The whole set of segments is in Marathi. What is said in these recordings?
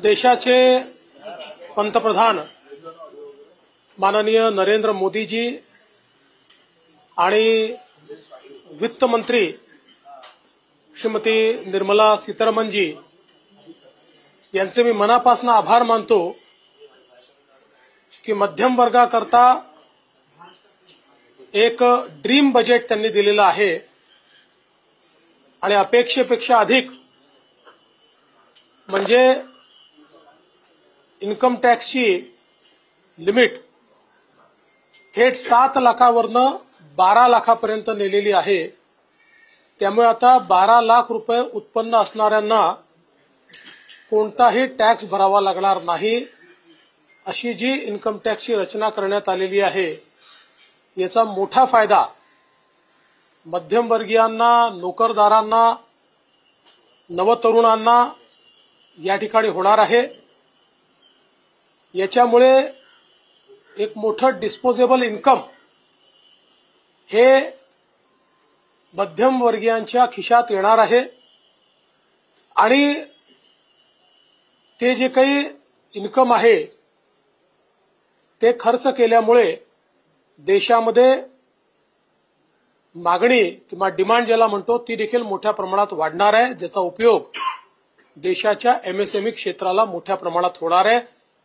देशाचे पंतप्रधान माननीय नरेंद्र मोदीजी आणि वित्त मंत्री श्रीमती निर्मला सीतारामनजी यांचे मी मनापासून आभार मानतो की मध्यम वर्गाकरता एक ड्रीम बजेट त्यांनी दिलेलं आहे आणि अपेक्षेपेक्षा अधिक म्हणजे इन्कम टॅक्सची लिमिट थेट 7 लाखावरनं 12 लाखापर्यंत नेलेली आहे। त्यामुळे आता 12 लाख रुपये उत्पन्न असणाऱ्यांना कोणताही टॅक्स भरावा लागणार नाही अशी जी इन्कम टॅक्सची रचना करण्यात आलेली आहे याचा मोठा फायदा मध्यमवर्गीयांना, नोकरदारांना, नवतरुणांना या ठिकाणी होणार आहे। याच्यामुळे एक मोठं डिस्पोजेबल इन्कम हे मध्यमवर्गीयांच्या खिशात येणार आहे आणि ते जे काही इन्कम आहे ते खर्च केल्यामुळे देशामध्ये मागणी किंवा डिमांड ज्याला म्हणतो ती देखील मोठ्या प्रमाणात वाढणार आहे, ज्याचा उपयोग देशाच्या एमएसएमई क्षेत्राला मोठ्या प्रमाणात होणार आहे,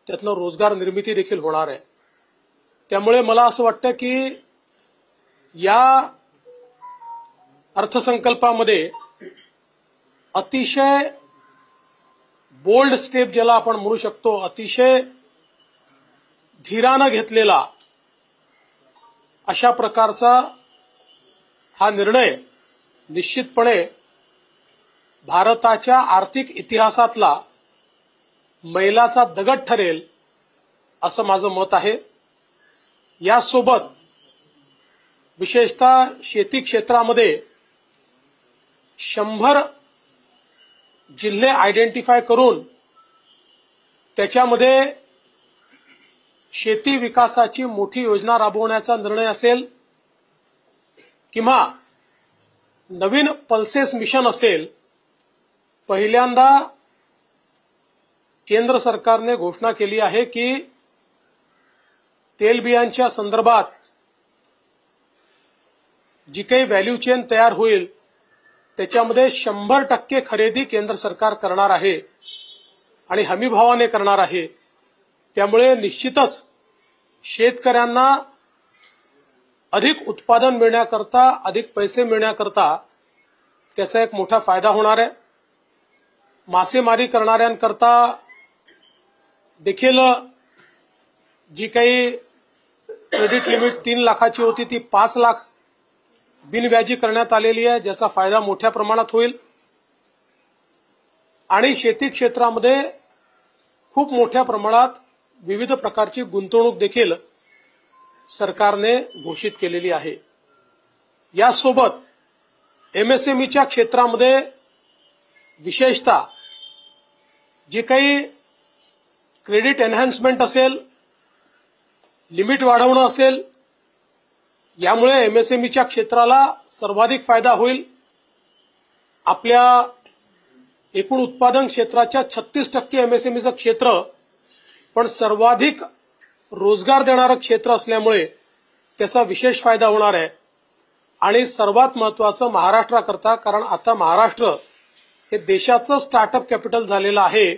त्यातनं रोजगार निर्मिती देखील होणार आहे। त्यामुळे मला असं वाटतं की या अर्थसंकल्पामध्ये अतिशय बोल्ड स्टेप ज्याला आपण म्हणू शकतो, अतिशय धीराने घेतलेला अशा प्रकारचा हा निर्णय निश्चितपणे भारताच्या आर्थिक इतिहासातला मैलाचा दगड ठरेल असं माझं मत आहे। यासोबत विशेषतः शेती क्षेत्रामध्ये 100 जिल्हे आयडेंटिफाय करून त्याच्यामध्ये शेती विकासाची मोठी योजना राबवण्याचा निर्णय असेल किंवा नवीन पल्सेस मिशन असेल, पहिल्यांदा केंद्र सरकारने घोषणा केली आहे की तेलबियांच्या संदर्भात जी काही व्हॅल्यू चेन तयार होईल त्याच्यामध्ये 100% खरेदी केंद्र सरकार करणार आहे आणि हमीभावाने करणार आहे। त्यामुळे निश्चितच शेतकऱ्यांना अधिक उत्पादन मिळण्याकरता, अधिक पैसे मिळण्याकरता त्याचा एक मोठा फायदा होणार आहे। मासेमारी करणाऱ्यांकरता देखील जी काही क्रेडिट लिमिट 3 लाखाची होती ती 5 लाख बिनव्याजी करण्यात आलेली आहे, ज्याचा फायदा मोठ्या प्रमाणात होईल आणि शेती क्षेत्रामध्ये खूप मोठ्या प्रमाणात विविध प्रकारची गुंतवणूक देखील सरकारने घोषित केलेली आहे। यासोबत एमएसएमईच्या क्षेत्रामध्ये विशेषतः जे काही क्रेडिट एनहान्समेंट असेल, लिमिट वाढवणं असेल, यामुळे एमएसएमईच्या क्षेत्राला सर्वाधिक फायदा होईल। आपल्या एकूण उत्पादन क्षेत्राच्या 36% एमएसएमईचं क्षेत्र पण सर्वाधिक रोजगार देणारं क्षेत्र असल्यामुळे त्याचा विशेष फायदा होणार आहे। आणि सर्वात महत्त्वाचं महाराष्ट्राकरता, कारण आता महाराष्ट्र हे देशाचं स्टार्टअप कॅपिटल झालेलं आहे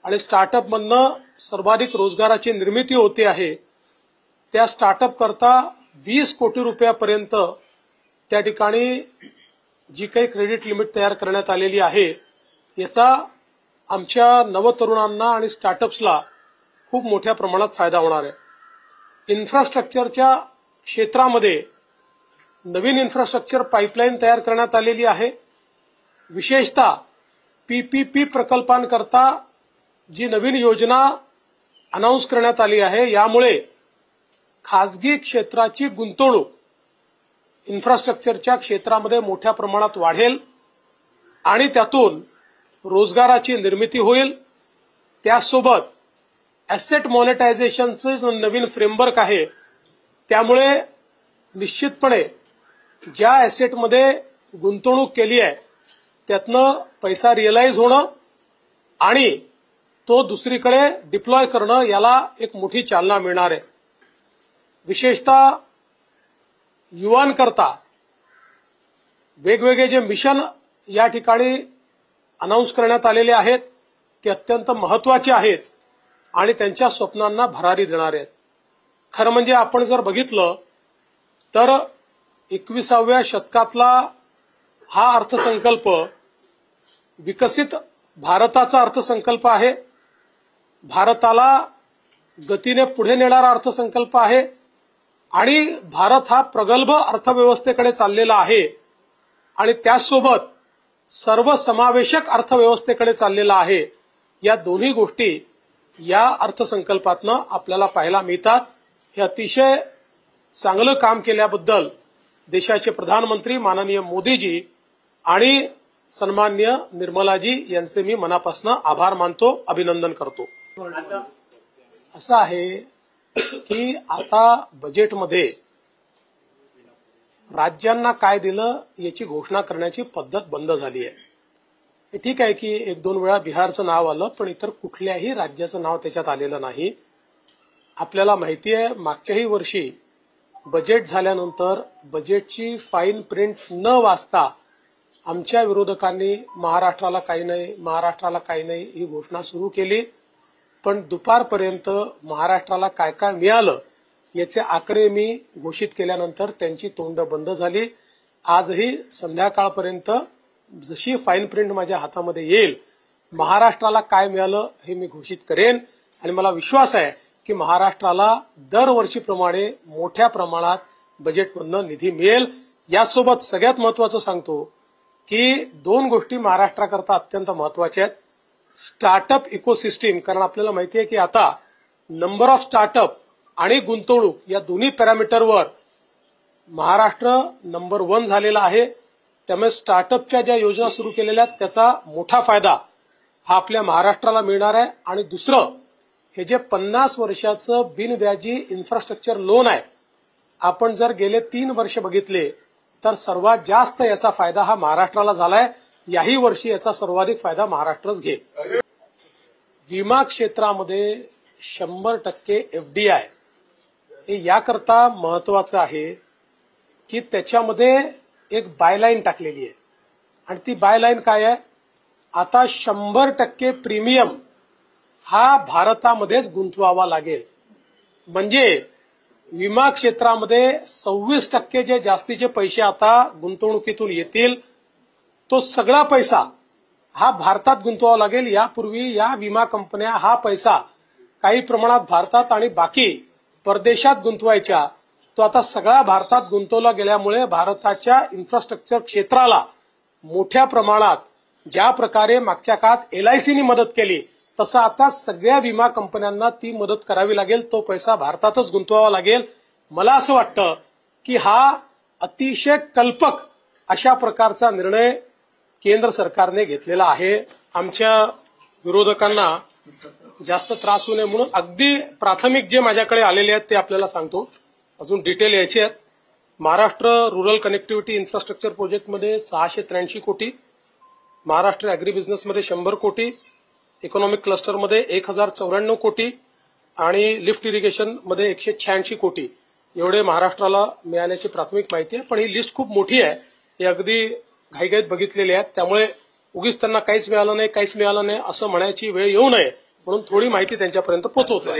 आणि स्टार्टअपमधनं सर्वाधिक रोजगाराची निर्मिती होते आहे। त्या स्टार्टअप करता 20 कोटी रुपयापर्यंत त्या ठिकाणी जी काही क्रेडिट लिमिट तयार करण्यात आलेली आहे याचा आमच्या नवतरुणांना आणि स्टार्टअप्सला खूप मोठ्या प्रमाणात फायदा होणार आहे। इन्फ्रास्ट्रक्चरच्या क्षेत्रामध्ये नवीन इन्फ्रास्ट्रक्चर पाईपलाईन तयार करण्यात आलेली आहे। विशेषतः पीपीपी प्रकल्पांकरता जी नवीन योजना अनाउन्स करण्यात आली आहे, यामुळे खासगी क्षेत्राची गुंतवणूक इन्फ्रास्ट्रक्चरच्या क्षेत्रामध्ये मोठ्या प्रमाणात वाढेल आणि त्यातून रोजगाराची निर्मिती होईल। त्यासोबत ॲसेट मॉनिटायझेशनचं नवीन फ्रेमवर्क आहे, त्यामुळे निश्चितपणे ज्या ॲसेटमध्ये गुंतवणूक केली आहे त्यातनं पैसा रिअलाइज होणं आणि तो दुसरीकडे डिप्लॉय करणं याला एक मोठी चालना मिळणार आहे. विशेषतः युवांकरता वेगवेगळे जे मिशन या ठिकाणी अनाउन्स करण्यात आलेले आहेत ते अत्यंत महत्वाचे आहेत आणि त्यांच्या स्वप्नांना भरारी देणारे आहेत. खरं म्हणजे आपण जर बघितलं तर 21व्या शतकातला हा अर्थसंकल्प विकसित भारताचा अर्थसंकल्प आहे. भारताला गतीने पुढे नेणारा अर्थसंकल्प आहे आणि भारत हा प्रगल्भ अर्थव्यवस्थेकडे चाललेला आहे आणि त्याचसोबत सर्वसमावेशक अर्थव्यवस्थेकडे चाललेला आहे. या दोन्ही गोष्टी या अर्थसंकल्पातनं आपल्याला पाहायला मिळतात. हे अतिशय चांगलं काम केल्याबद्दल देशाचे प्रधानमंत्री माननीय मोदीजी आणि सन्माननीय निर्मलाजी यांचे मी मनापासून आभार मानतो, अभिनंदन करतो. असं आहे की आता बजेटमध्ये राज्यांना काय दिलं याची घोषणा करण्याची पद्धत बंद झाली आहे. हे ठीक आहे की 1-2 वेळा बिहारचं नाव आलं, पण इतर कुठल्याही राज्याचं नाव त्याच्यात आलेलं नाही. आपल्याला माहिती आहे मागच्याही वर्षी बजेट झाल्यानंतर बजेटची फाईन प्रिंट न वाचता आमच्या विरोधकांनी महाराष्ट्राला काही नाही ही घोषणा सुरू केली. पण दुपारपर्यंत महाराष्ट्राला काय काय मिळालं याचे आकडे मी घोषित केल्यानंतर त्यांची तोंड बंद झाली. आजही संध्याकाळपर्यंत जशी फाईन प्रिंट माझ्या हातामध्ये येईल महाराष्ट्राला काय मिळालं हे मी घोषित करेन आणि मला विश्वास आहे की महाराष्ट्राला दरवर्षीप्रमाणे मोठ्या प्रमाणात बजेटमधनं निधी मिळेल. यासोबत सगळ्यात महत्वाचं सांगतो की 2 गोष्टी महाराष्ट्राकरता अत्यंत महत्वाच्या आहेत. स्टार्टअप इकोसिस्टीम, कारण आपल्याला माहिती आहे की आता नंबर ऑफ स्टार्टअप आणि गुंतवणूक या दोन्ही पॅरामीटरवर महाराष्ट्र नंबर 1 झालेला आहे. त्यामुळे स्टार्टअपच्या ज्या योजना सुरू केलेल्या आहेत त्याचा मोठा फायदा हा आपल्या महाराष्ट्राला मिळणार आहे. आणि दुसरं, हे जे 50 वर्षाचं बिनव्याजी इन्फ्रास्ट्रक्चर लोन आहे, आपण जर गेले 3 वर्ष बघितले तर सर्वात जास्त याचा फायदा हा महाराष्ट्राला झालाय. याही वर्षी याचा सर्वाधिक फायदा महाराष्ट्रच घेईल. विमा क्षेत्रामध्ये 100% FDI हे याकरता महत्वाचं आहे की त्याच्यामध्ये एक बायलाईन टाकलेली आहे आणि ती बायलाईन काय आहे, आता 100% प्रीमियम हा भारतामध्येच गुंतवावा लागेल. म्हणजे विमा क्षेत्रामध्ये 26% जे जास्तीचे पैसे आता गुंतवणुकीतून येतील तो सगळा पैसा हा भारतात गुंतवावा लागेल. यापूर्वी या विमा कंपन्या हा पैसा काही प्रमाणात भारतात आणि बाकी परदेशात गुंतवायच्या, तो आता सगळा भारतात गुंतवला गेल्यामुळे भारताच्या इन्फ्रास्ट्रक्चर क्षेत्राला मोठ्या प्रमाणात ज्या प्रकारे मागच्या काळात LICनी मदत केली तसं आता सगळ्या विमा कंपन्यांना ती मदत करावी लागेल. तो पैसा भारतातच गुंतवावा लागेल. मला असं वाटतं की हा अतिशय कल्पक अशा प्रकारचा निर्णय केंद्र सरकारने घेतलेला आहे. आमच्या विरोधकांना जास्त त्रास होऊ नये म्हणून अगदी प्राथमिक जे माझ्याकडे आलेले आहेत ते आपल्याला सांगतो. अजून डिटेल यायचे आहेत. महाराष्ट्र रुरल कनेक्टिव्हिटी इन्फ्रास्ट्रक्चर प्रोजेक्टमध्ये 683 कोटी, महाराष्ट्र अॅग्री बिझनेसमध्ये 100 कोटी, इकॉनॉमिक क्लस्टरमध्ये 1094 कोटी आणि लिफ्ट इरिगेशनमध्ये 186 कोटी एवढे महाराष्ट्राला मिळाल्याची प्राथमिक माहिती आहे. पण ही लिस्ट खूप मोठी आहे. हे अगदी घाईघाईत बघितलेली आहे. त्यामुळे उगीच त्यांना काहीच मिळालं नाही असं म्हणायची वेळ येऊ नये म्हणून थोडी माहिती त्यांच्यापर्यंत पोहोचवतो.